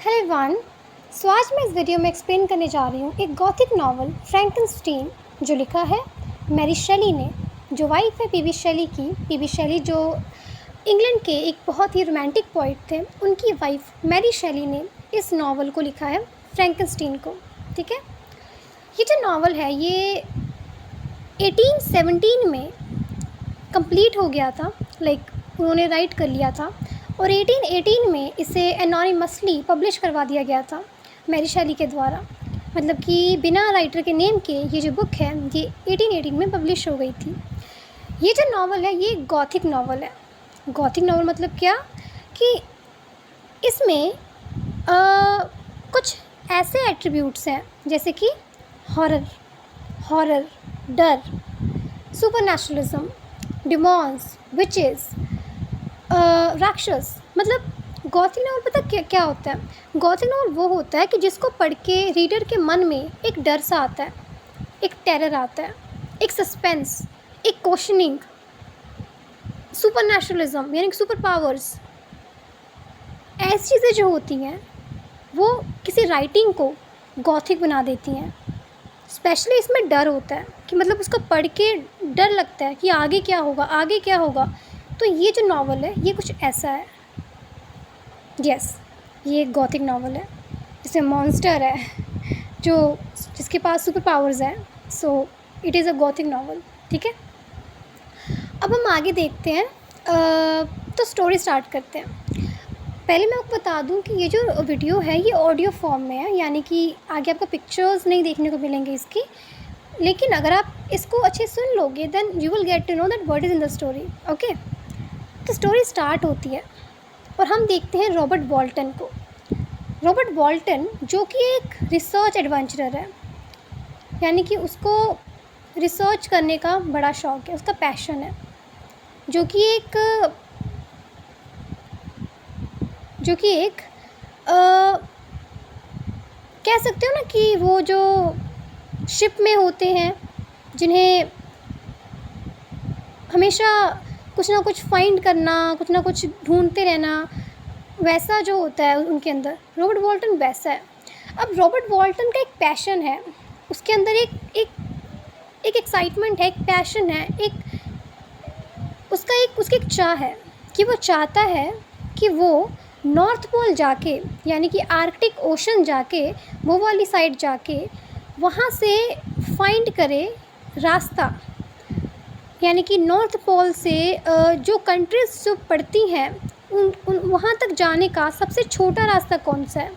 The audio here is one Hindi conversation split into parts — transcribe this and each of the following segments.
Hello everyone. आज मैं इस वीडियो में एक्सप्लेन करने जा रही हूँ एक गॉथिक नावल फ्रैंकेनस्टीन जो लिखा है मैरी शेली ने, जो वाइफ है पीबी शेली की। पीबी शेली जो इंग्लैंड के एक बहुत ही रोमांटिक पोइट थे, उनकी वाइफ मैरी शेली ने इस नावल को लिखा है, फ्रैंकेनस्टीन को। ठीक है, ये जो नावल है ये 1817 में कंप्लीट हो गया था, उन्होंने राइट कर लिया था और 1818 में इसे एनोनिमसली पब्लिश करवा दिया गया था मैरी शेली के द्वारा। मतलब कि बिना राइटर के नेम के ये जो बुक है ये 1818 में पब्लिश हो गई थी। ये जो नावल है ये गॉथिक नावल है। गॉथिक नावल मतलब क्या कि इसमें कुछ ऐसे एट्रीब्यूट्स हैं जैसे कि हॉरर, डर, सुपरनैचुरलिज्म, डिमॉन्स, विचेस, राक्षस। मतलब गॉथिक नावल पता क्या होता है? गॉथिक नावल वो होता है कि जिसको पढ़ के रीडर के मन में एक डर सा आता है, एक टेरर आता है, एक सस्पेंस, एक क्वेश्चनिंग, सुपरनैचुरलिज्म यानी कि सुपर पावर्स। ऐसी चीज़ें जो होती हैं वो किसी राइटिंग को गॉथिक बना देती हैं। स्पेशली इसमें डर होता है कि मतलब उसको पढ़ के डर लगता है कि आगे क्या होगा। तो ये जो नावल है ये कुछ ऐसा है। यस, ये एक गॉथिक नावल है जिसमें मॉन्स्टर है जिसके पास सुपर पावर्स हैं। So it is a Gothic novel. ठीक है, अब हम आगे देखते हैं। तो स्टोरी स्टार्ट करते हैं। पहले मैं आपको बता दूं कि ये जो वीडियो है ये ऑडियो फॉर्म में है, यानी कि आगे आपको पिक्चर्स नहीं देखने को मिलेंगे इसकी, लेकिन अगर आप इसको अच्छे सुन लोगे then you will get to know that what is in the story. Okay, तो स्टोरी स्टार्ट होती है और हम देखते हैं रॉबर्ट वॉल्टन को। रॉबर्ट वॉल्टन जो कि एक रिसर्च एडवेंचरर है, यानी कि उसको रिसर्च करने का बड़ा शौक़ है, उसका पैशन है, जो कि एक कह सकते हो ना कि वो जो शिप में होते हैं जिन्हें हमेशा कुछ ना कुछ फाइंड करना, कुछ ना कुछ ढूंढते रहना, वैसा जो होता है उनके अंदर, रॉबर्ट वॉल्टन वैसा है। अब रॉबर्ट वॉल्टन का एक पैशन है, उसके अंदर एक एक्साइटमेंट है, एक पैशन है, उसकी एक चाह है कि वो चाहता है कि वो नॉर्थ पोल जाके, यानी कि आर्कटिक ओशन जाके, वो वाली साइड जाके वहाँ से फाइंड करे रास्ता, यानी कि नॉर्थ पोल से जो कंट्रीज़ जो पड़ती हैं उन वहाँ तक जाने का सबसे छोटा रास्ता कौन सा है।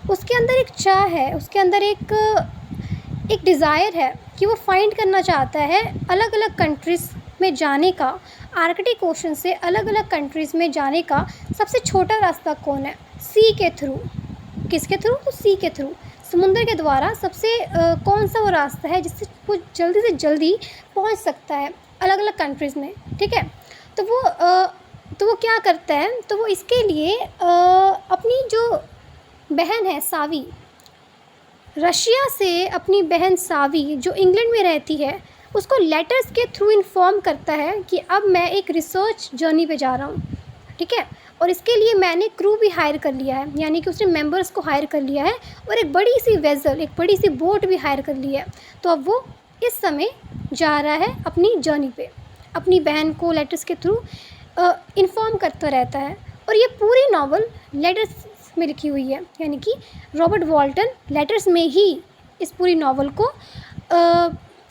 उसके अंदर एक चाह है, उसके अंदर एक डिज़ायर है कि वो फाइंड करना चाहता है अलग अलग कंट्रीज़ में जाने का, आर्कटिक ओशन से अलग अलग कंट्रीज़ में जाने का सबसे छोटा रास्ता कौन है। सी के थ्रू। किसके थ्रू? तो सी के थ्रू, समुद्र के द्वारा सबसे कौन सा वो रास्ता है जिससे वो जल्दी से जल्दी पहुंच सकता है अलग अलग कंट्रीज़ में। ठीक है, तो वो क्या करता है, तो वो इसके लिए अपनी जो बहन है सावी, रशिया से अपनी बहन सावी जो इंग्लैंड में रहती है, उसको लेटर्स के थ्रू इन्फॉर्म करता है कि अब मैं एक रिसर्च जर्नी पे जा रहा हूँ। ठीक है, और इसके लिए मैंने क्रू भी हायर कर लिया है, यानी कि उसने मेंबर्स को हायर कर लिया है और एक बड़ी सी वेसल, एक बड़ी सी बोट भी हायर कर ली है। तो अब वो इस समय जा रहा है अपनी जर्नी पे, अपनी बहन को लेटर्स के थ्रू इन्फॉर्म करता रहता है। और ये पूरी नावल लेटर्स में लिखी हुई है, यानी कि रॉबर्ट वॉल्टन लेटर्स में ही इस पूरी नावल को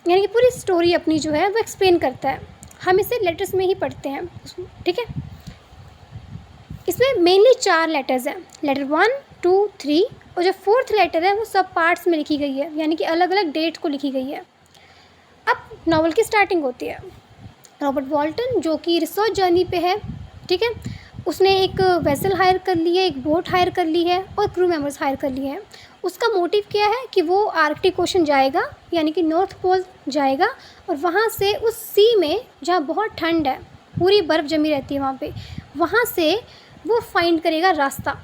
यानी कि पूरी स्टोरी अपनी जो है वो एक्सप्लेन करता है। हम इसे लेटर्स में ही पढ़ते हैं। ठीक है, इसमें मेनली 4 लेटर्स हैं, लेटर 1, 2, 3, और जो 4th लेटर है वो सब पार्ट्स में लिखी गई है, यानी कि अलग अलग डेट को लिखी गई है। अब नावल की स्टार्टिंग होती है। रॉबर्ट वॉल्टन जो कि रिसर्च जर्नी पे है, ठीक है, उसने एक वेसल हायर कर ली है, एक बोट हायर कर ली है और क्रू मेंबर्स हायर कर लिए हैं। उसका मोटिव क्या है कि वो आर्कटिक ओशन जाएगा, यानी कि नॉर्थ पोल जाएगा, और वहाँ से उस सी में जहाँ बहुत ठंड है, पूरी बर्फ़ जमी रहती है वहाँ पे, वहाँ से वो फाइंड करेगा रास्ता।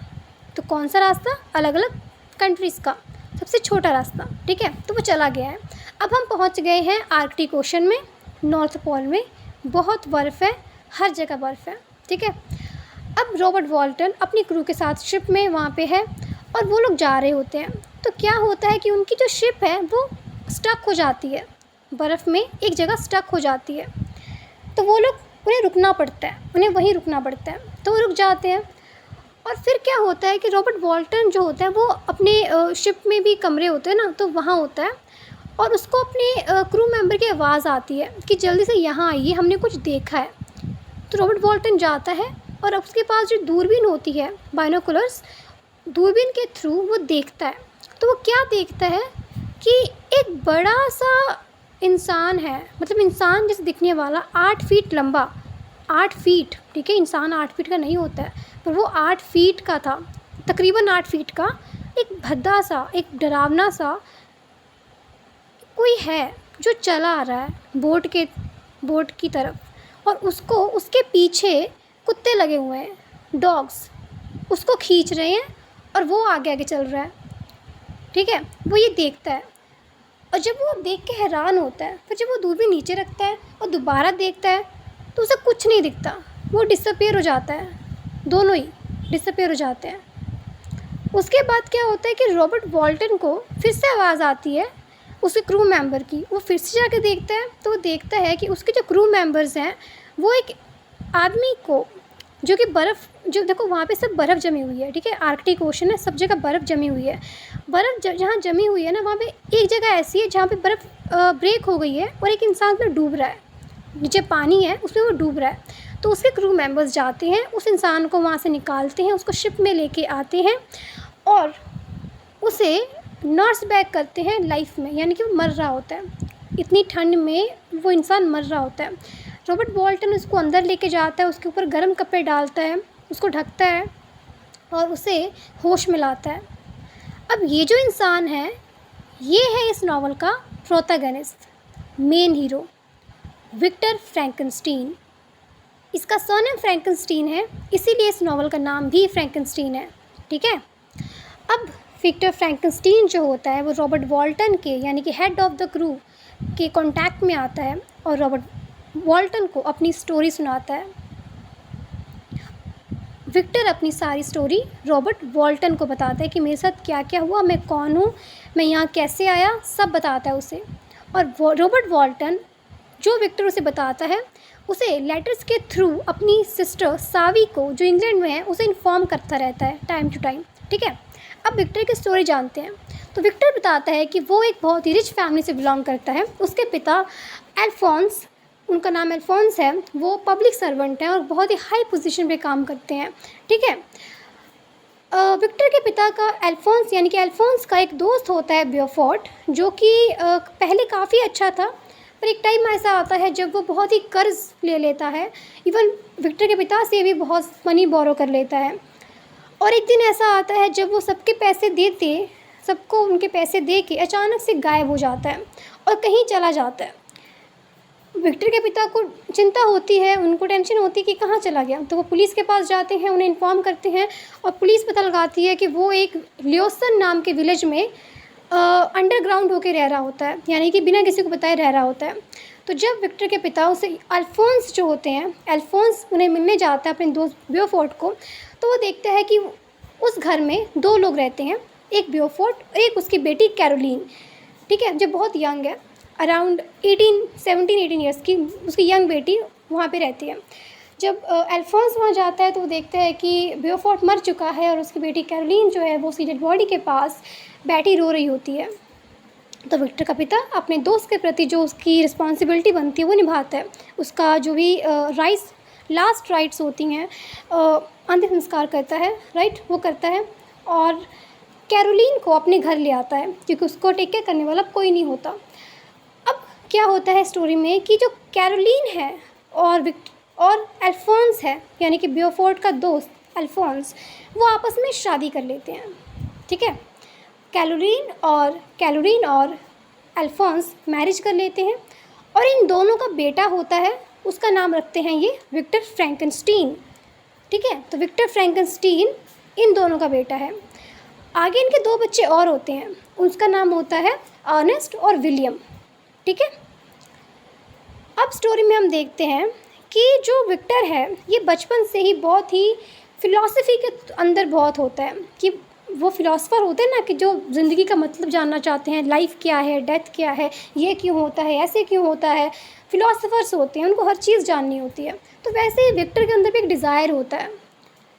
तो कौन सा रास्ता? अलग अलग कंट्रीज़ का सबसे छोटा रास्ता। ठीक है, तो वो चला गया है। अब हम पहुँच गए हैं आर्कटिक ओशन में, नॉर्थ पोल में बहुत बर्फ़ है, हर जगह बर्फ़ है। ठीक है, अब रॉबर्ट वॉल्टन अपनी क्रू के साथ शिप में वहाँ पे है और वो लोग जा रहे होते हैं। तो क्या होता है कि उनकी जो शिप है वो स्टक हो जाती है, बर्फ़ में एक जगह स्टक हो जाती है। तो वो लोग, उन्हें रुकना पड़ता है, उन्हें वहीं रुकना पड़ता है। तो वो रुक जाते हैं और फिर क्या होता है कि रॉबर्ट वॉल्टन जो होता है वो अपने शिप में भी कमरे होते हैं ना, तो वहाँ होता है और उसको अपने क्रू मेंबर की आवाज़ आती है कि जल्दी से यहाँ आइए, हमने कुछ देखा है। तो रॉबर्ट वॉल्टन जाता है और उसके पास जो दूरबीन होती है, बाइनोकुलर्स, दूरबीन के थ्रू वो देखता है। तो वो क्या देखता है कि एक बड़ा सा इंसान है, मतलब इंसान जैसे दिखने वाला, 8 फीट लंबा, 8 फीट, ठीक है, इंसान 8 फीट का नहीं होता है, पर वो 8 फीट का था, तकरीबन 8 फीट का, एक भद्दा सा, एक डरावना सा कोई है जो चला आ रहा है बोट की तरफ, और उसको, उसके पीछे कुत्ते लगे हुए हैं, डॉग्स उसको खींच रहे हैं और वो आगे आगे चल रहा है, ठीक है। वो ये देखता है और जब वो देख के हैरान होता है, फिर जब वो दूरबीन नीचे रखता है और दोबारा देखता है तो उसे कुछ नहीं दिखता, वो डिसअपीयर हो जाता है, दोनों ही डिसअपीयर हो जाते हैं। उसके बाद क्या होता है कि रॉबर्ट वॉल्टन को फिर से आवाज़ आती है उसके क्रू मेंबर की। वो फिर से जाके देखता है तो वो देखता है कि उसके जो क्रू मेंबर्स हैं वो एक आदमी को, जो कि बर्फ़, जो देखो वहाँ पे सब बर्फ़ जमी हुई है, ठीक है, आर्कटिक ओशन है, सब जगह बर्फ़ जमी हुई है। बर्फ़ जहाँ जमी हुई है ना, वहाँ पे एक जगह ऐसी है जहाँ पे बर्फ़ ब्रेक हो गई है और एक इंसान उसमें डूब रहा है, नीचे पानी है उसमें वो डूब रहा है। तो उसके क्रू मेंबर्स जाते हैं, उस इंसान को वहाँ से निकालते हैं, उसको शिप में लेके आते हैं और उसे नर्स बैक करते हैं लाइफ में, यानी कि वो मर रहा होता है, इतनी ठंड में वो इंसान मर रहा होता है। रॉबर्ट वॉल्टन उसको अंदर लेके जाता है, उसके ऊपर गर्म कपड़े डालता है, उसको ढकता है और उसे होश में लाता है। अब ये जो इंसान है, ये है इस नावल का protagonist, main hero, Victor Frankenstein. इसका सरनेम फ्रैंकेनस्टीन है, इसीलिए इस नावल का नाम भी फ्रैंकेनस्टीन है, ठीक है। अब विक्टर फ्रैंकेनस्टीन जो होता है वो रॉबर्ट वॉल्टन के, यानी कि हेड ऑफ़ द क्रू के कांटेक्ट में आता है और रॉबर्ट वॉल्टन को अपनी स्टोरी सुनाता है। विक्टर अपनी सारी स्टोरी रॉबर्ट वॉल्टन को बताता है कि मेरे साथ क्या क्या हुआ, मैं कौन हूँ, मैं यहाँ कैसे आया, सब बताता है उसे। और रॉबर्ट वॉल्टन जो विक्टर उसे बताता है, उसे लेटर्स के थ्रू अपनी सिस्टर सावी को, जो इंग्लैंड में है, उसे इन्फॉर्म करता रहता है टाइम टू टाइम, ठीक है। अब विक्टर की स्टोरी जानते हैं। तो विक्टर बताता है कि वो एक बहुत ही रिच फैमिली से बिलोंग करता है। उसके पिता अल्फोंस, उनका नाम अल्फोंस है, वो पब्लिक सर्वेंट हैं और बहुत ही हाई पोजीशन पे काम करते हैं, ठीक है। विक्टर के पिता का अल्फोंस, यानी कि अल्फोंस का एक दोस्त होता है ब्योफोर्ट, जो कि पहले काफ़ी अच्छा था, पर एक टाइम ऐसा आता है जब वो बहुत ही कर्ज ले लेता है, इवन विक्टर के पिता से भी बहुत मनी बोरो कर लेता है। और एक दिन ऐसा आता है जब वो सबको उनके पैसे दे के अचानक से गायब हो जाता है और कहीं चला जाता है। विक्टर के पिता को चिंता होती है, उनको टेंशन होती है कि कहाँ चला गया। तो वो पुलिस के पास जाते हैं, उन्हें इन्फॉर्म करते हैं और पुलिस पता लगाती है कि वो एक लियोसन नाम के विलेज में अंडरग्राउंड होके रह रहा होता है, यानी कि बिना किसी को बताए रह रहा होता है। तो जब विक्टर के पिता उसे अल्फोंस जो होते हैं, अल्फोंस उन्हें मिलने जाता है अपने दोस्त ब्योफोर्ट को, तो वो देखता है कि उस घर में 2 लोग रहते हैं, एक ब्योफोर्ट और एक उसकी बेटी कैरोलीन, ठीक है, जो बहुत यंग है, अराउंड 17-18 ईयर्स की उसकी यंग बेटी वहाँ पे रहती है। जब अल्फोंस वहाँ जाता है तो वो देखता है कि ब्योफोर्ट मर चुका है और उसकी बेटी कैरोलीन जो है वो उसकी डेड बॉडी के पास बैठी रो रही होती है। तो विक्टर का पिता अपने दोस्त के प्रति जो उसकी रिस्पॉन्सिबिलिटी बनती है वो निभाता है, उसका जो भी लास्ट राइट्स होती हैं, अंतिम संस्कार करता है, राइट, वो करता है और कैरोलीन को अपने घर ले आता है क्योंकि उसको टेक केयर करने वाला कोई नहीं होता। अब क्या होता है स्टोरी में कि जो कैरोलीन है और अल्फोंस है, यानी कि ब्योफोर्ट का दोस्त अल्फोंस, वो आपस में शादी कर लेते हैं, ठीक है। कैरोलीन और अल्फोंस मैरिज कर लेते हैं और इन दोनों का बेटा होता है, उसका नाम रखते हैं ये विक्टर फ्रैंकेनस्टीन, ठीक है। तो विक्टर फ्रैंकेनस्टीन इन दोनों का बेटा है। आगे इनके 2 बच्चे और होते हैं, उसका नाम होता है अर्नेस्ट और विलियम, ठीक है। अब स्टोरी में हम देखते हैं कि जो विक्टर है ये बचपन से ही बहुत ही फ़िलॉसफी के अंदर बहुत होता है कि वो फ़िलासफ़र होते हैं ना कि जो ज़िंदगी का मतलब जानना चाहते हैं, लाइफ़ क्या है, डेथ क्या है, ये क्यों होता है, ऐसे क्यों होता है, फ़िलासफ़र्स होते हैं, उनको हर चीज़ जाननी होती है। तो वैसे ही विक्टर के अंदर भी एक डिज़ायर होता है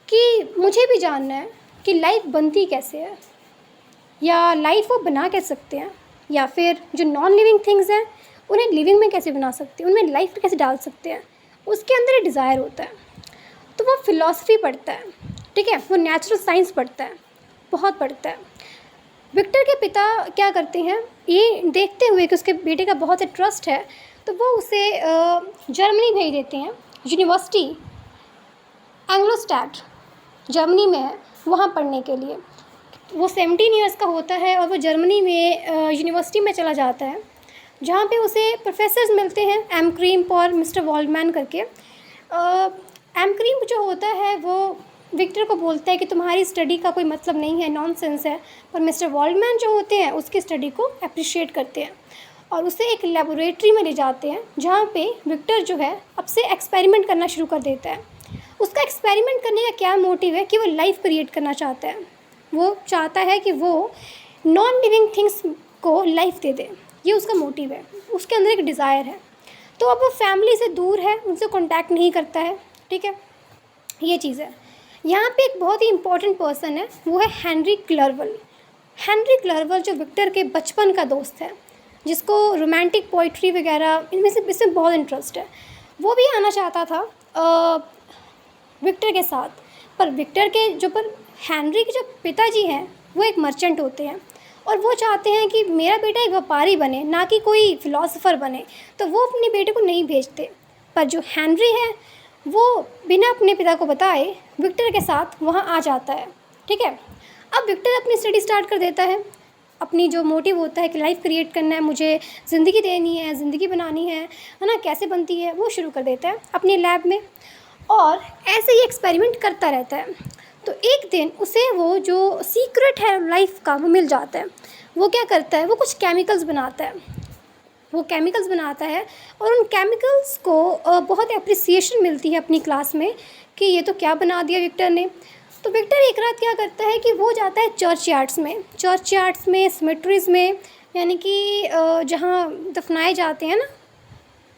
कि मुझे भी जानना है कि लाइफ़ बनती कैसे है, या लाइफ़ वो बना कैसे सकते हैं, या फिर जो नॉन लिविंग थिंग्स हैं उन्हें लिविंग में कैसे बना सकते हैं, उनमें लाइफ़ कैसे डाल सकते हैं, उसके अंदर एक डिज़ायर होता है। तो वो फ़िलासफ़ी पढ़ता है, ठीक है, वो नेचुरल साइंस पढ़ता है, बहुत पढ़ता है। विक्टर के पिता क्या करते हैं, ये देखते हुए कि उसके बेटे का बहुत ट्रस्ट है, तो वो उसे जर्मनी भेज देते हैं, यूनिवर्सिटी एंग्लोस्टैट जर्मनी में है, वहाँ पढ़ने के लिए। वो 17 ईयर्स का होता है और वो जर्मनी में यूनिवर्सिटी में चला जाता है, जहाँ पे उसे प्रोफेसर्स मिलते हैं, एम क्रीम्प और मिस्टर वॉल्डमैन करके। एम क्रीम्प जो होता है वो विक्टर को बोलता है कि तुम्हारी स्टडी का कोई मतलब नहीं है, नॉनसेंस है, पर मिस्टर वॉल्डमैन जो होते हैं उसकी स्टडी को अप्रिशिएट करते हैं और उसे एक लेबोरेटरी में ले जाते हैं, जहाँ पे विक्टर जो है अब से एक्सपेरिमेंट करना शुरू कर देता है। उसका एक्सपेरिमेंट करने का क्या मोटिव है कि वो लाइफ क्रिएट करना चाहता है। वो चाहता है कि वो नॉन लिविंग थिंग्स को लाइफ दे दे, ये उसका मोटिव है, उसके अंदर एक डिज़ायर है। तो अब वो फैमिली से दूर है, उनसे कांटेक्ट नहीं करता है, ठीक है, ये चीज़ है। यहाँ पे एक बहुत ही इंपॉर्टेंट पर्सन है, वो है हेनरी क्लर्वल। हेनरी क्लर्वल जो विक्टर के बचपन का दोस्त है, जिसको रोमांटिक पोइट्री वगैरह इनमें से इसमें बहुत इंटरेस्ट है, वो भी आना चाहता था विक्टर के साथ। पर विक्टर के जो पर हेनरी के जो पिताजी हैं वो एक मर्चेंट होते हैं और वो चाहते हैं कि मेरा बेटा एक व्यापारी बने, ना कि कोई फ़िलासफ़र बने, तो वो अपने बेटे को नहीं भेजते। पर जो हेनरी है वो बिना अपने पिता को बताए विक्टर के साथ वहाँ आ जाता है, ठीक है। अब विक्टर अपनी स्टडी स्टार्ट कर देता है, अपनी जो मोटिव होता है कि लाइफ क्रिएट करना है, मुझे ज़िंदगी देनी है, ज़िंदगी बनानी है ना, कैसे बनती है, वो शुरू कर देता है अपने लैब में और ऐसे ही एक्सपेरिमेंट करता रहता है। तो एक दिन उसे वो जो सीक्रेट है लाइफ का वो मिल जाता है। वो क्या करता है, वो कुछ केमिकल्स बनाता है, वो केमिकल्स बनाता है और उन केमिकल्स को बहुत अप्रिसिएशन मिलती है अपनी क्लास में कि ये तो क्या बना दिया विक्टर ने। तो विक्टर एक रात क्या करता है कि वो जाता है चर्च यार्ड्स में, सिमेट्रीज़ में, यानी कि जहाँ दफनाए जाते हैं ना,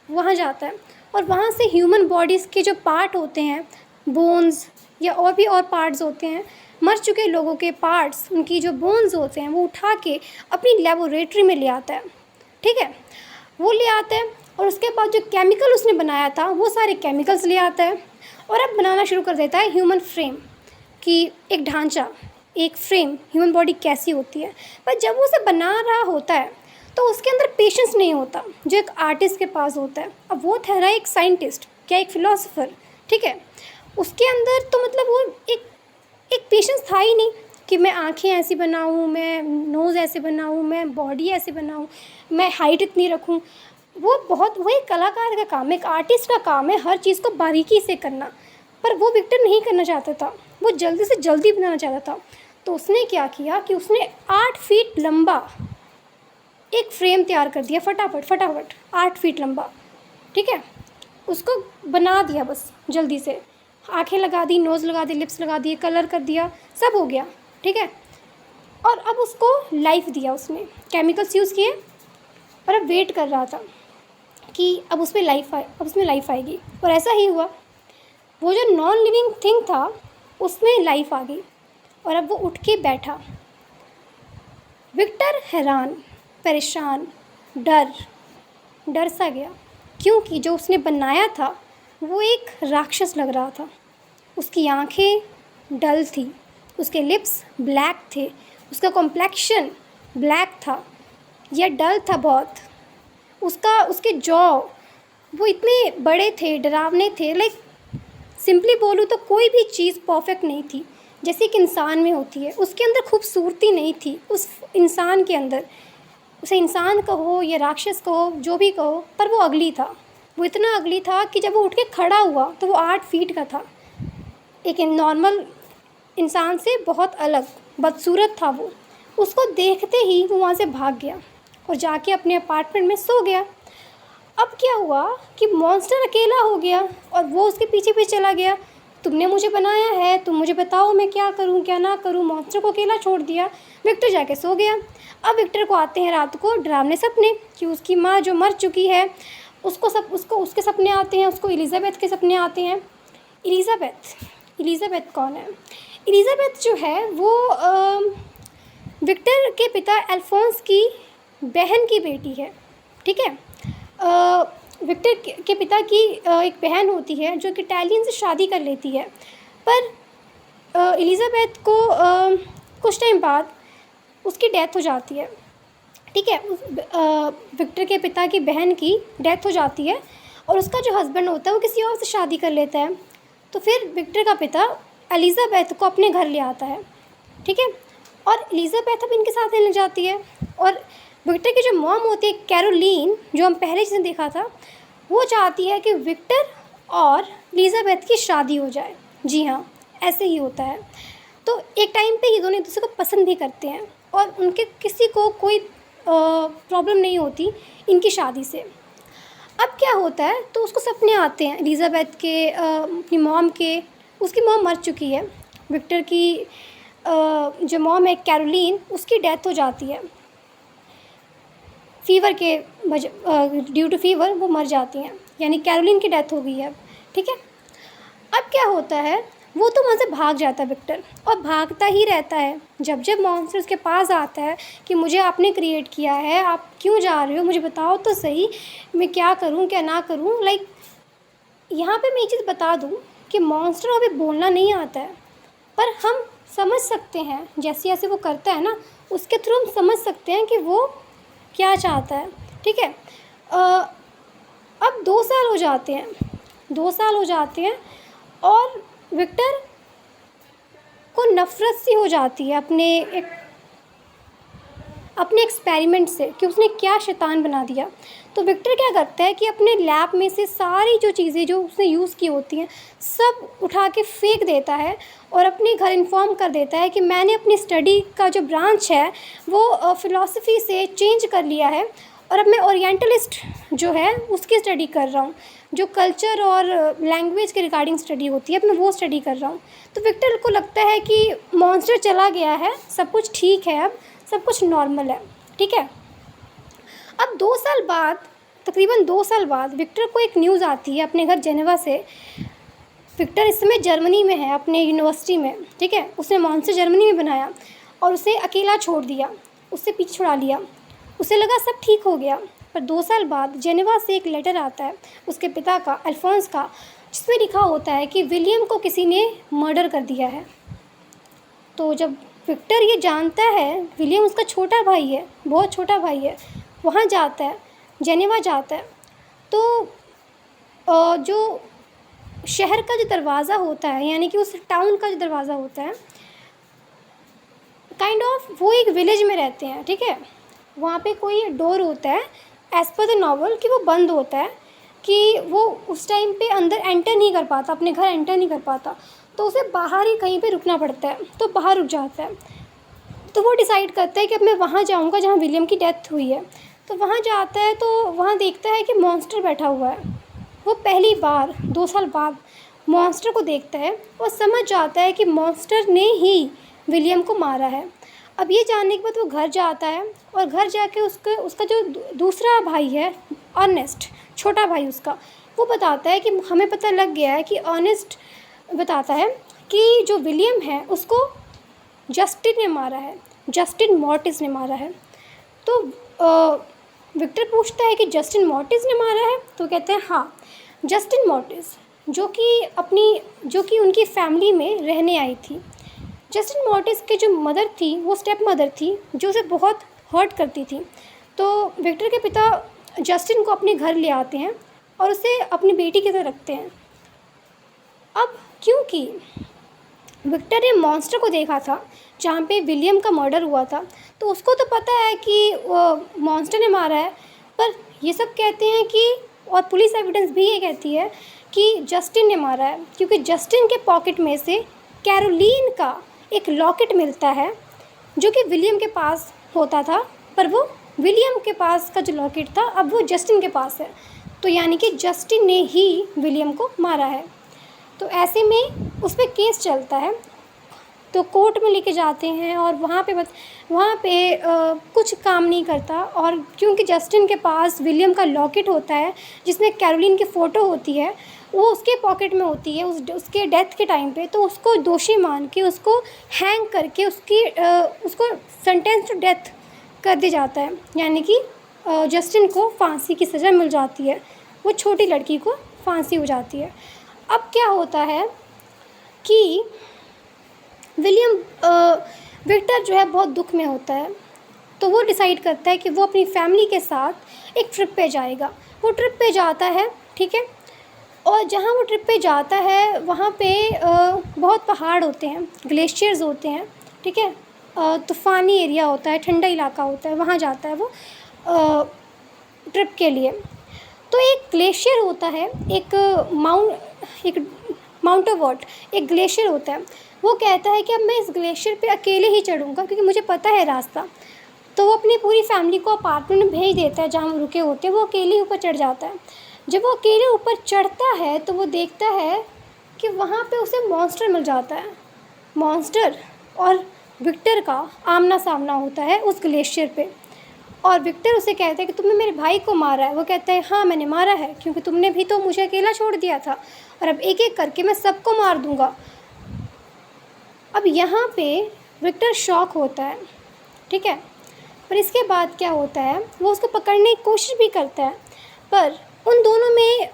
वहाँ जाता है और वहाँ से ह्यूमन बॉडीज़ के जो पार्ट होते हैं, बोन्स या और भी और पार्ट्स होते हैं, मर चुके लोगों के पार्ट्स, उनकी जो बोन्स होते हैं वो उठा के अपनी लेबोरेटरी में ले आता है, ठीक है। वो ले आता है और उसके बाद जो केमिकल उसने बनाया था वो सारे केमिकल्स ले आता है और अब बनाना शुरू कर देता है ह्यूमन फ्रेम, कि एक ढांचा, एक फ्रेम, ह्यूमन बॉडी कैसी होती है। पर जब वो उसे बना रहा होता है तो उसके अंदर पेशेंस नहीं होता जो एक आर्टिस्ट के पास होता है। अब वो ठहरा एक साइंटिस्ट, क्या एक फ़िलासफ़र, ठीक है। उसके अंदर तो मतलब वो एक पेशेंस था ही नहीं कि मैं आँखें ऐसी बनाऊँ, मैं नोज़ ऐसे बनाऊँ, मैं बॉडी ऐसे बनाऊँ, मैं हाइट इतनी रखूँ। वो एक कलाकार का काम है, एक आर्टिस्ट का काम है हर चीज़ को बारीकी से करना। पर वो विक्टर नहीं करना चाहता था, वो जल्दी से जल्दी बनाना चाहता था। तो उसने क्या किया कि उसने 8 फीट लंबा एक फ्रेम तैयार कर दिया, फटाफट 8 फीट लंबा, ठीक है। उसको बना दिया बस जल्दी से, आँखें लगा दी, नोज़ लगा दी, लिप्स लगा दिए, कलर कर दिया, सब हो गया, ठीक है। और अब उसको लाइफ दिया, उसने केमिकल्स यूज़ किए और अब वेट कर रहा था कि अब उसमें लाइफ आएगी। और ऐसा ही हुआ, वो जो नॉन लिविंग थिंग था उसमें लाइफ आ गई और अब वो उठ के बैठा। विक्टर हैरान, परेशान, डर सा गया, क्योंकि जो उसने बनाया था वो एक राक्षस लग रहा था। उसकी आंखें डल थी, उसके लिप्स ब्लैक थे, उसका कॉम्प्लेक्शन ब्लैक था या डल था बहुत। उसके जॉ वो इतने बड़े थे, डरावने थे, लाइक सिंपली बोलूँ तो कोई भी चीज़ परफेक्ट नहीं थी जैसे कि इंसान में होती है। उसके अंदर खूबसूरती नहीं थी उस इंसान के अंदर, उसे इंसान कहो या राक्षस कहो, जो भी कहो, पर वो अगली था। वो इतना अगली था कि जब वो उठ के खड़ा हुआ तो वो 8 फीट का था, एक नॉर्मल इंसान से बहुत अलग, बदसूरत था वो। उसको देखते ही वो वहाँ से भाग गया और जाके अपने अपार्टमेंट में सो गया। अब क्या हुआ कि मॉन्स्टर अकेला हो गया और वो उसके पीछे पीछे चला गया। तुमने मुझे बनाया है, तुम मुझे बताओ मैं क्या करूँ क्या ना करूँ। मॉन्स्टर को अकेला छोड़ दिया, विक्टर जाके सो गया। अब विक्टर को आते हैं रात को डरावने सपने कि उसकी माँ जो मर चुकी है उसको उसके सपने आते हैं, उसको एलिज़ाबेथ के सपने आते हैं। एलिज़ाबेथ कौन है? एलिज़ाबेथ जो है वो विक्टर के पिता अल्फोंस की बहन की बेटी है, ठीक है। विक्टर के पिता की एक बहन होती है जो कि इटालियन से शादी कर लेती है, पर एलिज़ाबेथ को कुछ टाइम बाद उसकी डेथ हो जाती है, ठीक है। विक्टर के पिता की बहन की डेथ हो जाती है और उसका जो हस्बैंड होता है वो किसी और से शादी कर लेता है। तो फिर विक्टर का पिता एलिज़ाबेथ को अपने घर ले आता है, ठीक है। और एलिज़ाबेथ अब इनके साथ रहने जाती है और विक्टर की जो मॉम होती है कैरोलीन, जो हम पहले जिसने देखा था, वो चाहती है कि विक्टर और एलिज़ाबेथ की शादी हो जाए। जी हाँ, ऐसे ही होता है। तो एक टाइम पे ये दोनों एक दूसरे को पसंद भी करते हैं और उनके किसी को कोई प्रॉब्लम नहीं होती इनकी शादी से। अब क्या होता है, तो उसको सपने आते हैं एलिज़ाबेथ के, अपनी मॉम के। उसकी मॉम मर चुकी है, विक्टर की जो मॉम है कैरोलीन, उसकी डेथ हो जाती है फ़ीवर के ड्यू टू फ़ीवर, वो मर जाती हैं, यानी कैरोलीन की डेथ हो गई है, ठीक है। अब क्या होता है, वो तो वहाँ से भाग जाता है विक्टर, और भागता ही रहता है। जब जब मॉन्स्टर उसके पास आता है कि मुझे आपने क्रिएट किया है, आप क्यों जा रहे हो, मुझे बताओ तो सही, मैं क्या करूँ क्या ना करूँ। लाइक यहाँ पे मैं एक चीज़ बता दूँ कि मॉन्स्टर को अभी बोलना नहीं आता है, पर हम समझ सकते हैं जैसे जैसे वो करता है ना, उसके थ्रू हम समझ सकते हैं कि वो क्या चाहता है, ठीक है। अब 2 साल हो जाते हैं, 2 साल हो जाते हैं और विक्टर को नफ़रत सी हो जाती है अपने एक्सपेरिमेंट से कि उसने क्या शैतान बना दिया। तो विक्टर क्या करता है कि अपने लैब में से सारी जो चीज़ें जो उसने यूज़ की होती हैं सब उठा के फेंक देता है और अपने घर इन्फॉर्म कर देता है कि मैंने अपनी स्टडी का जो ब्रांच है वो फ़िलॉसफी से चेंज कर लिया है और अब मैं ओरिएंटलिस्ट जो है उसकी स्टडी कर रहा हूँ, जो कल्चर और लैंग्वेज के रिगार्डिंग स्टडी होती है, अब मैं वो स्टडी कर रहा हूँ। तो विक्टर को लगता है कि मॉन्स्टर चला गया है, सब कुछ ठीक है, अब सब कुछ नॉर्मल है, ठीक है। अब 2 साल बाद, तकरीबन 2 साल बाद विक्टर को एक न्यूज़ आती है अपने घर जेनेवा से। विक्टर इस समय जर्मनी में है, अपने यूनिवर्सिटी में, ठीक है। उसने मॉन्स्टर जर्मनी में बनाया और उसे अकेला छोड़ दिया, उससे पीछे छुड़ा लिया। उसे लगा सब ठीक हो गया, पर 2 साल बाद जेनेवा से एक लेटर आता है उसके पिता का, अल्फोंस का, जिसमें लिखा होता है कि विलियम को किसी ने मर्डर कर दिया है। तो जब विक्टर ये जानता है, विलियम उसका छोटा भाई है, बहुत छोटा भाई है, वहाँ जाता है, जेनेवा जाता है, तो जो शहर का जो दरवाज़ा होता है, यानी कि उस टाउन का जो दरवाज़ा होता है, काइंड ऑफ वो एक विलेज में रहते हैं, ठीक है। वहाँ पे कोई डोर होता है एज़ पर द नॉवल कि वो बंद होता है, कि वो उस टाइम पे अंदर एंटर नहीं कर पाता, अपने घर एंटर नहीं कर पाता, तो उसे बाहर ही कहीं पे रुकना पड़ता है। तो बाहर रुक जाता है, तो वो डिसाइड करता है कि अब मैं वहाँ जाऊँगा जहाँ विलियम की डेथ हुई है। तो वहाँ जाता है तो वहाँ देखता है कि मॉन्स्टर बैठा हुआ है। वो पहली बार 2 साल बाद मॉन्स्टर को देखता है और समझ जाता है कि मॉन्स्टर ने ही विलियम को मारा है। अब ये जानने के बाद वो घर जाता है और घर जाके उसका जो दूसरा भाई है, अर्नेस्ट, छोटा भाई उसका, वो बताता है कि हमें पता लग गया है कि अर्नेस्ट बताता है कि जो विलियम है उसको जस्टिन ने मारा है, जस्टिन मॉर्टिस ने मारा है। तो विक्टर पूछता है कि जस्टिन मॉर्टिस ने मारा है? तो कहते हैं हाँ, जस्टिन मॉर्टिस, जो कि उनकी फैमिली में रहने आई थी। जस्टिन मॉर्टिस की जो मदर थी वो स्टेप मदर थी, जो उसे बहुत हर्ट करती थी। तो विक्टर के पिता जस्टिन को अपने घर ले आते हैं और उसे अपनी बेटी की तरह रखते हैं। अब क्योंकि विक्टर ने मॉन्स्टर को देखा था जहाँ पे विलियम का मर्डर हुआ था, तो उसको तो पता है कि मॉन्स्टर ने मारा है, पर ये सब कहते हैं कि, और पुलिस एविडेंस भी ये कहती है कि जस्टिन ने मारा है, क्योंकि जस्टिन के पॉकेट में से कैरोलीन का एक लॉकेट मिलता है जो कि विलियम के पास होता था, पर वो विलियम के पास का जो लॉकेट था अब वो जस्टिन के पास है। तो यानी कि जस्टिन ने ही विलियम को मारा है। तो ऐसे में उस पे केस चलता है, तो कोर्ट में लेके जाते हैं और वहाँ पे कुछ काम नहीं करता। और क्योंकि जस्टिन के पास विलियम का लॉकेट होता है जिसमें कैरोलिन की फ़ोटो होती है, वो उसके पॉकेट में होती है उसके डेथ के टाइम पे, तो उसको दोषी मान के उसको हैंग करके उसको सेंटेंस टू डेथ कर दिया जाता है, यानी कि जस्टिन को फांसी की सज़ा मिल जाती है, वो छोटी लड़की को फांसी हो जाती है। अब क्या होता है कि विक्टर जो है बहुत दुख में होता है, तो वो डिसाइड करता है कि वो अपनी फैमिली के साथ एक ट्रिप पे जाएगा। वो ट्रिप पे जाता है, ठीक है, और जहाँ वो ट्रिप पे जाता है वहाँ पे बहुत पहाड़ होते हैं, ग्लेशियर्स होते हैं, ठीक है, तूफ़ानी एरिया होता है, ठंडा इलाका होता है, वहाँ जाता है वो ट्रिप के लिए। तो एक ग्लेशियर होता है, एक माउंट ऑफ एक ग्लेशियर होता है। वो कहता है कि अब मैं इस ग्लेशियर पे अकेले ही चढ़ूँगा क्योंकि मुझे पता है रास्ता। तो वो अपनी पूरी फैमिली को अपार्टमेंट में भेज देता है जहाँ वो रुके होते हैं, वो अकेले ऊपर चढ़ जाता है। जब वो अकेले ऊपर चढ़ता है तो वो देखता है कि वहाँ पे उसे मॉन्स्टर मिल जाता है। मॉन्स्टर और विक्टर का आमना सामना होता है उस ग्लेशियर पे, और विक्टर उसे कहता है कि तुमने मेरे भाई को मारा है। वो कहता है हाँ मैंने मारा है, क्योंकि तुमने भी तो मुझे अकेला छोड़ दिया था, और अब एक एक करके मैं सबको मार दूँगा। अब यहाँ पे विक्टर शॉक होता है, ठीक है, पर इसके बाद क्या होता है, वो उसको पकड़ने की कोशिश भी करता है, पर उन दोनों में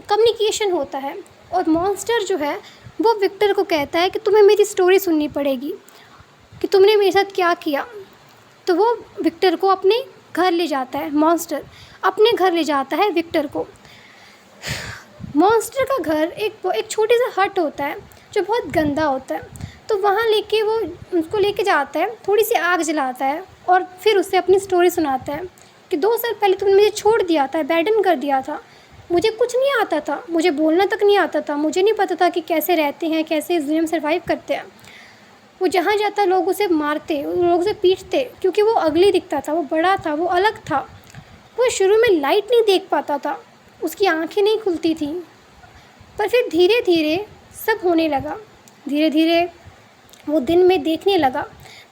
कम्युनिकेशन होता है, और मॉन्स्टर जो है वो विक्टर को कहता है कि तुम्हें मेरी स्टोरी सुननी पड़ेगी कि तुमने मेरे साथ क्या किया। तो वो विक्टर को अपने घर ले जाता है, मॉन्स्टर अपने घर ले जाता है विक्टर को। मॉन्स्टर का घर एक छोटी सा हट होता है जो बहुत गंदा होता है, तो वहाँ लेके वो उसको लेके जाता है, थोड़ी सी आग जलाता है और फिर उसे अपनी स्टोरी सुनाता है कि 2 साल पहले तुमने मुझे छोड़ दिया था, अबैंडन कर दिया था, मुझे कुछ नहीं आता था, मुझे बोलना तक नहीं आता था, मुझे नहीं पता था कि कैसे रहते हैं, कैसे इस दुनिया में सर्वाइव करते हैं। वो जहाँ जाता लोग उसे मारते, लोग उसे पीटते, क्योंकि वो अगली दिखता था, वो बड़ा था, वो अलग था। वो शुरू में लाइट नहीं देख पाता था, उसकी आंखें नहीं खुलती थी, पर फिर धीरे धीरे सब होने लगा। धीरे धीरे वो दिन में देखने लगा,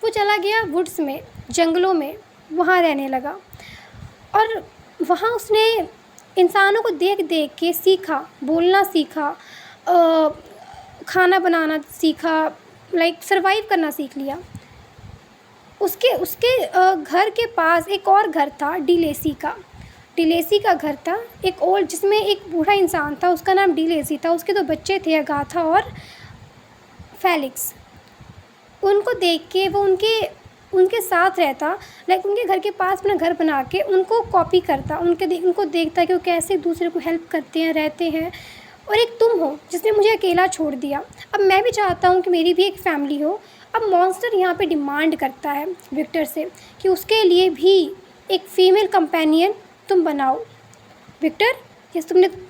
वो चला गया वुड्स में, जंगलों में, वहाँ रहने लगा, और वहाँ उसने इंसानों को देख देख के सीखा, बोलना सीखा, खाना बनाना सीखा, लाइक सर्वाइव करना सीख लिया। उसके घर के पास एक और घर था, डिलेसी का घर था, एक ओल्ड, जिसमें एक बूढ़ा इंसान था, उसका नाम डिलेसी था। उसके 2 बच्चे थे, अगाथा और फेलिक्स। उनको देख के वो उनके साथ रहता, लाइक उनके घर के पास अपना घर बना के उनको कॉपी करता, उनको देखता कि वो कैसे एक दूसरे को हेल्प करते हैं, रहते हैं। और एक तुम हो जिसने मुझे अकेला छोड़ दिया, अब मैं भी चाहता हूँ कि मेरी भी एक फैमिली हो। अब मॉन्स्टर यहाँ पे डिमांड करता है विक्टर से कि उसके लिए भी एक फ़ीमेल कंपेनियन तुम बनाओ। विक्टर,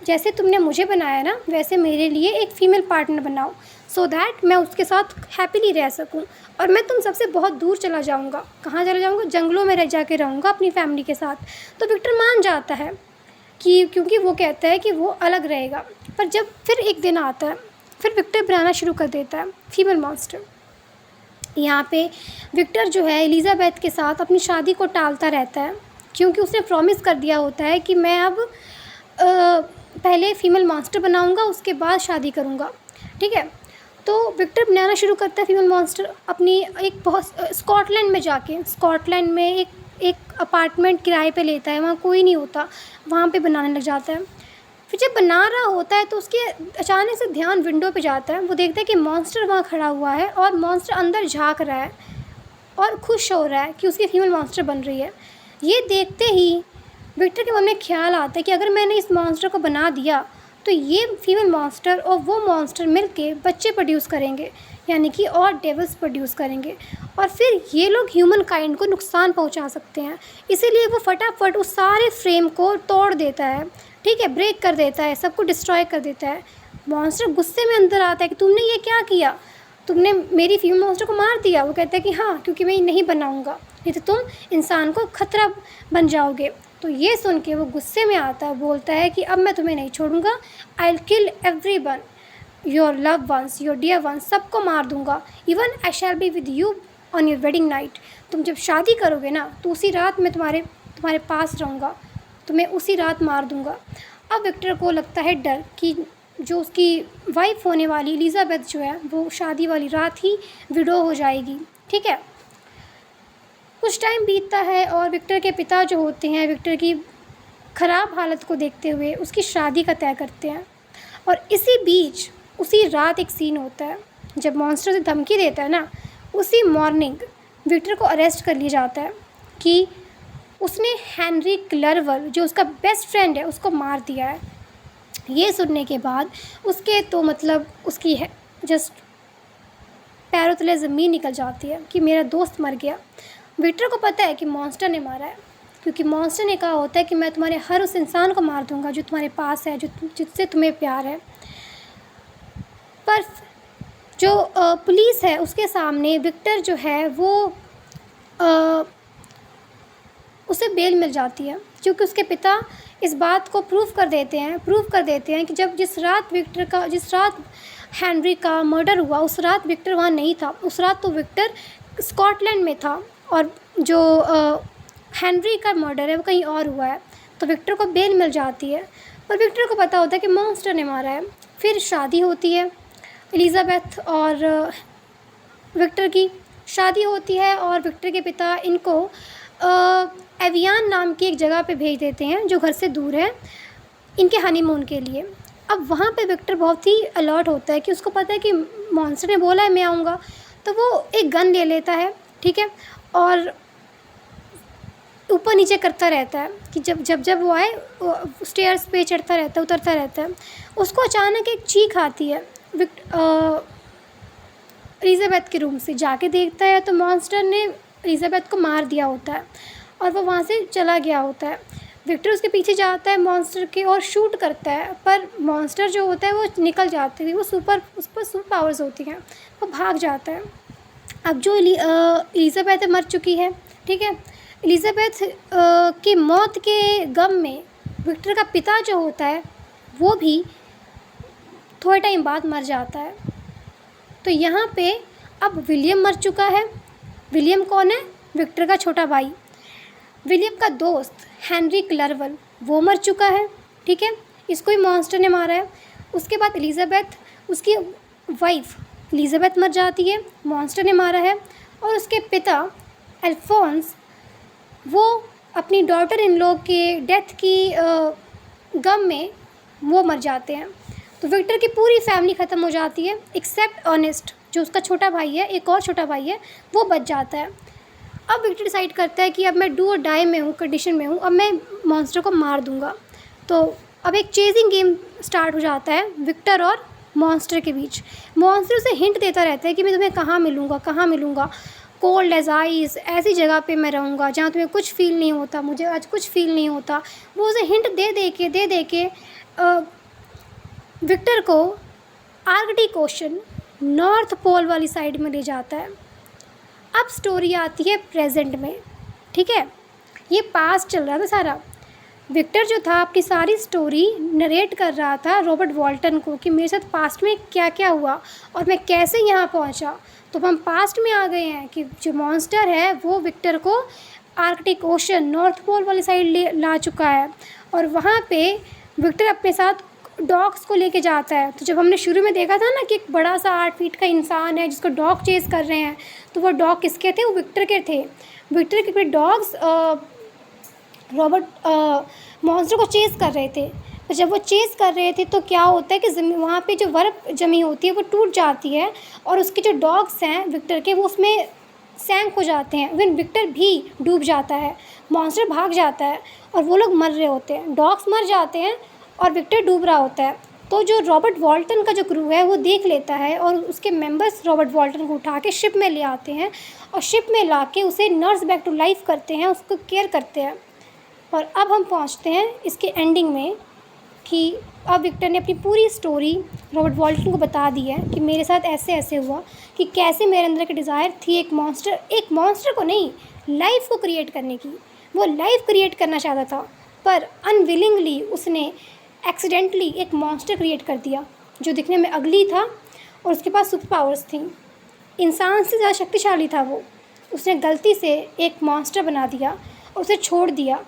जैसे तुमने मुझे बनाया ना, वैसे मेरे लिए एक फ़ीमेल पार्टनर बनाओ, सो दैट मैं उसके साथ हैप्पीली रह सकूं, और मैं तुम सबसे बहुत दूर चला जाऊंगा। कहाँ चला जाऊंगा? जंगलों में रह जाके रहूँगा अपनी फैमिली के साथ। तो विक्टर मान जाता है कि क्योंकि वो कहता है कि वो अलग रहेगा। पर जब फिर एक दिन आता है, फिर विक्टर बनाना शुरू कर देता है फीमेल मॉन्स्टर। यहाँ पे विक्टर जो है एलिज़ाबेथ के साथ अपनी शादी को टालता रहता है, क्योंकि उसने प्रॉमिस कर दिया होता है कि मैं अब पहले फ़ीमेल मॉन्स्टर बनाऊंगा, उसके बाद शादी करूंगा, ठीक है। तो विक्टर बनाना शुरू करता है फीमेल मॉन्स्टर अपनी स्कॉटलैंड में जाके। स्कॉटलैंड में एक अपार्टमेंट किराए पे लेता है, वहाँ कोई नहीं होता, वहाँ पे बनाने लग जाता है। फिर जब बना रहा होता है तो उसके अचानक से ध्यान विंडो पे जाता है। वो देखता है कि मॉन्स्टर वहाँ खड़ा हुआ है और मॉन्स्टर अंदर झांक रहा है और खुश हो रहा है कि उसकी फीमेल मॉन्स्टर बन रही है। ये देखते ही विक्टर के मन में ख्याल आता है कि अगर मैंने इस मॉन्स्टर को बना दिया तो ये फीमेल मॉन्स्टर और वो मॉन्स्टर मिलके बच्चे प्रोड्यूस करेंगे, यानी कि और डेविल्स प्रोड्यूस करेंगे, और फिर ये लोग ह्यूमन काइंड को नुकसान पहुंचा सकते हैं। इसीलिए वो फटाफट उस सारे फ्रेम को तोड़ देता है, ठीक है, ब्रेक कर देता है, सबको डिस्ट्रॉय कर देता है। मॉन्स्टर गुस्से में अंदर आता है कि तुमने ये क्या किया, तुमने मेरी फीमेल मॉन्स्टर को मार दिया। वो कहता है कि हाँ, क्योंकि मैं नहीं बनाऊँगा, नहीं तो तुम इंसान को खतरा बन जाओगे। तो ये सुन के वो गुस्से में आता है, बोलता है कि अब मैं तुम्हें नहीं छोड़ूंगा, I will kill everyone. Your love ones, your dear ones, सबको मार दूँगा। Even I shall be with you on your wedding night. तुम जब शादी करोगे ना तो उसी रात मैं तुम्हारे पास रहूँगा, तुम्हें उसी रात मार दूँगा। अब विक्टर को लगता है डर कि जो उसकी वाइफ होने वाली एलिज़ाबेथ जो है वो शादी वाली रात ही विडो हो जाएगी। ठीक है, कुछ टाइम बीतता है और विक्टर के पिता जो होते हैं विक्टर की ख़राब हालत को देखते हुए उसकी शादी का तय करते हैं। और इसी बीच उसी रात एक सीन होता है जब मॉन्स्टर से धमकी देता है ना, उसी मॉर्निंग विक्टर को अरेस्ट कर लिया जाता है कि उसने हेनरी क्लरवल जो उसका बेस्ट फ्रेंड है उसको मार दिया है। ये सुनने के बाद उसके तो मतलब उसकी है जस्ट पैरों तले ज़मीन निकल जाती है कि मेरा दोस्त मर गया। विक्टर को पता है कि मॉन्स्टर ने मारा है, क्योंकि मॉन्स्टर ने कहा होता है कि मैं तुम्हारे हर उस इंसान को मार दूंगा जो तुम्हारे पास है, जिससे तुम्हें प्यार है। पर जो पुलिस है उसके सामने विक्टर जो है वो उसे बेल मिल जाती है, क्योंकि उसके पिता इस बात को प्रूव कर देते हैं कि जिस रात हेनरी का मर्डर हुआ उस रात विक्टर वहाँ नहीं था। उस रात तो विक्टर स्कॉटलैंड में था और जो हेनरी का मर्डर है वो कहीं और हुआ है। तो विक्टर को बेल मिल जाती है, पर विक्टर को पता होता है कि मॉन्स्टर ने मारा है। फिर शादी होती है, एलिज़ाबेथ और विक्टर की शादी होती है और विक्टर के पिता इनको एवियान नाम की एक जगह पे भेज देते हैं जो घर से दूर है इनके हनीमून के लिए। अब वहाँ पे विक्टर बहुत ही अलर्ट होता है कि उसको पता है कि मॉन्स्टर ने बोला है मैं आऊँगा, तो वो एक गन ले लेता है। ठीक है, और ऊपर नीचे करता रहता है कि जब वो आए स्टेयर्स पे चढ़ता रहता है उतरता रहता है। उसको अचानक एक चीख आती है एलिज़ाबेथ के रूम से। जाके देखता है तो मॉन्स्टर ने एलिज़ाबेथ को मार दिया होता है और वो वहाँ से चला गया होता है। विक्टर उसके पीछे जाता है मॉन्स्टर के और शूट करता है, पर मॉन्स्टर जो होता है वो निकल जाते हैं, उस पर सुपर पावर्स होती हैं, वो भाग जाता है। अब जो एलिज़ाबेथ मर चुकी है, ठीक है, एलिज़ाबेथ की मौत के गम में विक्टर का पिता जो होता है वो भी थोड़े टाइम बाद मर जाता है। तो यहाँ पे अब विलियम मर चुका है। विलियम कौन है? विक्टर का छोटा भाई। विलियम का दोस्त हेनरी क्लरवल वो मर चुका है। ठीक है, इसको ही मॉन्स्टर ने मारा है। उसके बाद एलिज़ाबेथ, उसकी वाइफ एलिज़ाबेथ मर जाती है, मॉन्स्टर ने मारा है। और उसके पिता अल्फोंस वो अपनी डॉटर इन लॉ के डेथ की गम में वो मर जाते हैं। तो विक्टर की पूरी फैमिली ख़त्म हो जाती है एक्सेप्ट अर्नेस्ट जो उसका छोटा भाई है, एक और छोटा भाई है, वो बच जाता है। अब विक्टर डिसाइड करता है कि अब मैं डू और डाई में हूँ, कंडीशन में हूँ, अब मैं मॉन्स्टर को मार दूँगा। तो अब एक चेजिंग गेम स्टार्ट हो जाता है विक्टर और मॉन्स्टर के बीच। मॉन्स्टर उसे हिंट देता रहता है कि मैं तुम्हें कहाँ मिलूँगा, कोल्ड एज आइस, ऐसी जगह पे मैं रहूँगा जहाँ तुम्हें कुछ फील नहीं होता, मुझे आज कुछ फील नहीं होता। वो उसे हिंट दे के विक्टर को आर्कटिक ओशन, नॉर्थ पोल वाली साइड में ले जाता है। अब स्टोरी आती है प्रेजेंट में। ठीक है, ये पास्ट चल रहा था सारा। विक्टर जो था अपनी सारी स्टोरी नरेट कर रहा था रॉबर्ट वॉल्टन को कि मेरे साथ पास्ट में क्या क्या हुआ और मैं कैसे यहाँ पहुँचा। तो हम पास्ट में आ गए हैं कि जो मॉन्स्टर है वो विक्टर को आर्कटिक ओशन, नॉर्थ पोल वाली साइड ला चुका है। और वहाँ पे विक्टर अपने साथ डॉग्स को लेके जाता है। तो जब हमने शुरू में देखा था ना कि एक बड़ा सा 8 फीट का इंसान है जिसको डॉग चेज़ कर रहे हैं, तो वो डॉग किसके थे? वो विक्टर के थे। विक्टर के डॉग्स रॉबर्ट मॉन्स्टर को चेज़ कर रहे थे। तो जब वो चेज़ कर रहे थे तो क्या होता है कि वहाँ पे जो बर्फ़ जमी होती है वो टूट जाती है और उसके जो डॉग्स हैं विक्टर के वो उसमें सैंक हो जाते हैं। इवन विक्टर भी डूब जाता है, मॉन्स्टर भाग जाता है और वो लोग मर रहे होते हैं, डॉग्स मर जाते हैं और विक्टर डूब रहा होता है। तो जो रॉबर्ट वॉल्टन का जो क्रू है वो देख लेता है और उसके मेंबर्स रॉबर्ट वॉल्टन को उठा के शिप में ले आते हैं और शिप में ला के उसे नर्स बैक टू लाइफ करते हैं, उसको केयर करते हैं। और अब हम पहुंचते हैं इसके एंडिंग में कि अब विक्टर ने अपनी पूरी स्टोरी रॉबर्ट वॉल्टन को बता दी है कि मेरे साथ ऐसे ऐसे हुआ, कि कैसे मेरे अंदर की डिज़ायर थी एक मॉन्स्टर को नहीं, लाइफ को क्रिएट करने की। वो लाइफ क्रिएट करना चाहता था पर अनविलिंगली उसने एक्सीडेंटली एक मॉन्स्टर क्रिएट कर दिया जो दिखने में अगली था और उसके पास सुपर पावर्स थी। इंसान से ज़्यादा शक्तिशाली था वो। उसने गलती से एक मॉन्स्टर बना दिया और उसे छोड़ दिया,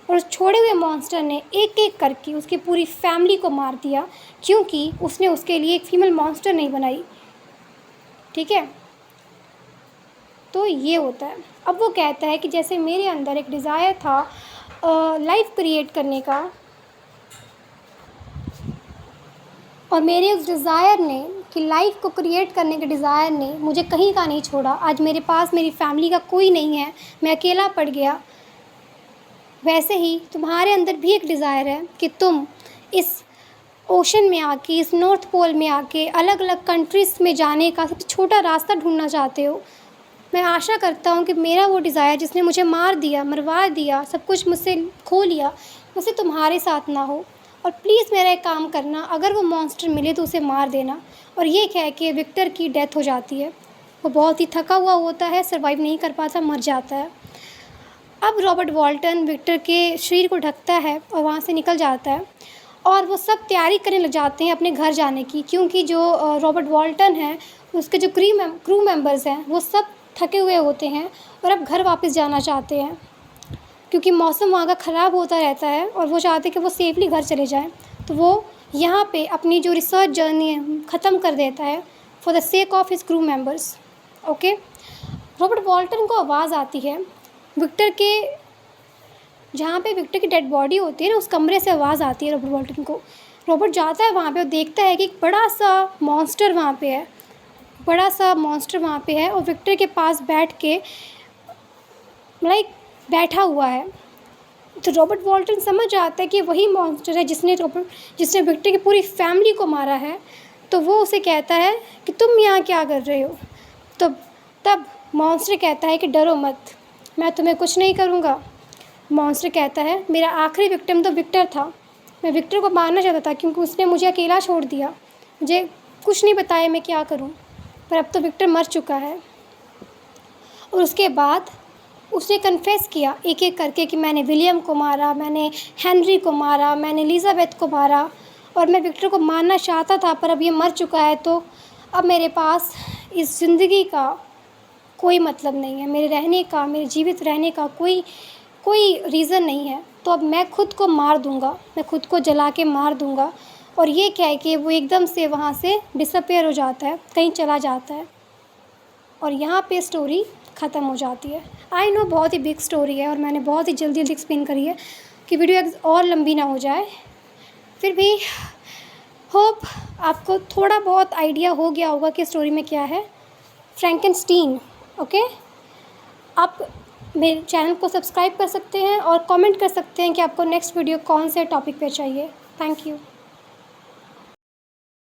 और उस छोड़े हुए मॉन्स्टर ने एक एक करके उसकी पूरी फैमिली को मार दिया, क्योंकि उसने उसके लिए एक फीमेल मॉन्स्टर नहीं बनाई। ठीक है, तो ये होता है। अब वो कहता है कि जैसे मेरे अंदर एक डिज़ायर था लाइफ क्रिएट करने का, और मेरे उस डिज़ायर ने कि लाइफ को क्रिएट करने के डिज़ायर ने मुझे कहीं का नहीं छोड़ा। आज मेरे पास मेरी फैमिली का कोई नहीं है, मैं अकेला पड़ गया। वैसे ही तुम्हारे अंदर भी एक डिज़ायर है कि तुम इस ओशन में आके, इस नॉर्थ पोल में आके अलग अलग कंट्रीज़ में जाने का सबसे छोटा रास्ता ढूंढना चाहते हो। मैं आशा करता हूँ कि मेरा वो डिज़ायर जिसने मुझे मार दिया, मरवा दिया, सब कुछ मुझसे खो लिया, वैसे तुम्हारे साथ ना हो। और प्लीज़ मेरा एक काम करना, अगर वो मॉन्स्टर मिले तो उसे मार देना। और ये कह के विक्टर की डेथ हो जाती है। वो बहुत ही थका हुआ होता है, सर्वाइव नहीं कर पाता, मर जाता है। अब रॉबर्ट वॉल्टन विक्टर के शरीर को ढकता है और वहाँ से निकल जाता है, और वो सब तैयारी करने लग जाते हैं अपने घर जाने की, क्योंकि जो रॉबर्ट वॉल्टन है, उसके जो क्रू मेंबर्स हैं, वो सब थके हुए होते हैं और अब घर वापस जाना चाहते हैं, क्योंकि मौसम वहाँ का ख़राब होता रहता है और वो चाहते हैं कि वो सेफली घर चले जाएं। तो वो यहाँ पे अपनी जो रिसर्च जर्नी है ख़त्म कर देता है for the sake of his crew members. Okay, Robert वॉल्टन को आवाज़ आती है विक्टर के, जहाँ पे विक्टर की डेड बॉडी होती है ना, उस कमरे से आवाज़ आती है रॉबर्ट वॉल्टन को। रॉबर्ट जाता है वहाँ पे और देखता है कि एक बड़ा सा मॉन्स्टर वहाँ पे है, बड़ा सा मॉन्स्टर वहाँ पे है, और विक्टर के पास बैठ के बैठा हुआ है। तो रॉबर्ट वॉल्टन समझ जाता है कि वही मॉन्स्टर है जिसने विक्टर की पूरी फैमिली को मारा है। तो वो उसे कहता है कि तुम यहाँ क्या कर रहे हो। तो तब मॉन्स्टर कहता है कि डरो मत, मैं तुम्हें कुछ नहीं करूँगा। मॉन्स्टर कहता है मेरा आखिरी विक्टिम तो विक्टर था, मैं विक्टर को मारना चाहता था क्योंकि उसने मुझे अकेला छोड़ दिया, मुझे कुछ नहीं बताया मैं क्या करूँ, पर अब तो विक्टर मर चुका है। और उसके बाद उसने कन्फेस किया एक एक करके कि मैंने विलियम को मारा, मैंने हेनरी को मारा, मैंने एलिज़ाबेथ को मारा, और मैं विक्टर को मारना चाहता था, पर अब ये मर चुका है, तो अब मेरे पास इस ज़िंदगी का कोई मतलब नहीं है, मेरे रहने का, मेरे जीवित रहने का कोई रीज़न नहीं है। तो अब मैं खुद को मार दूँगा, मैं खुद को जला के मार दूँगा। और ये कह के वो एकदम से वहाँ से डिसअपेयर हो जाता है, कहीं चला जाता है, और यहाँ पे स्टोरी ख़त्म हो जाती है। आई नो बहुत ही बिग स्टोरी है और मैंने बहुत ही जल्दी एक्सप्लेन करी है कि वीडियो और लंबी ना हो जाए। फिर भी होप आपको थोड़ा बहुत आइडिया हो गया होगा कि स्टोरी में क्या है। फ्रैंकेनस्टीन। ओके, आप मेरे चैनल को सब्सक्राइब कर सकते हैं और कमेंट कर सकते हैं कि आपको नेक्स्ट वीडियो कौन से टॉपिक पे चाहिए। Thank you.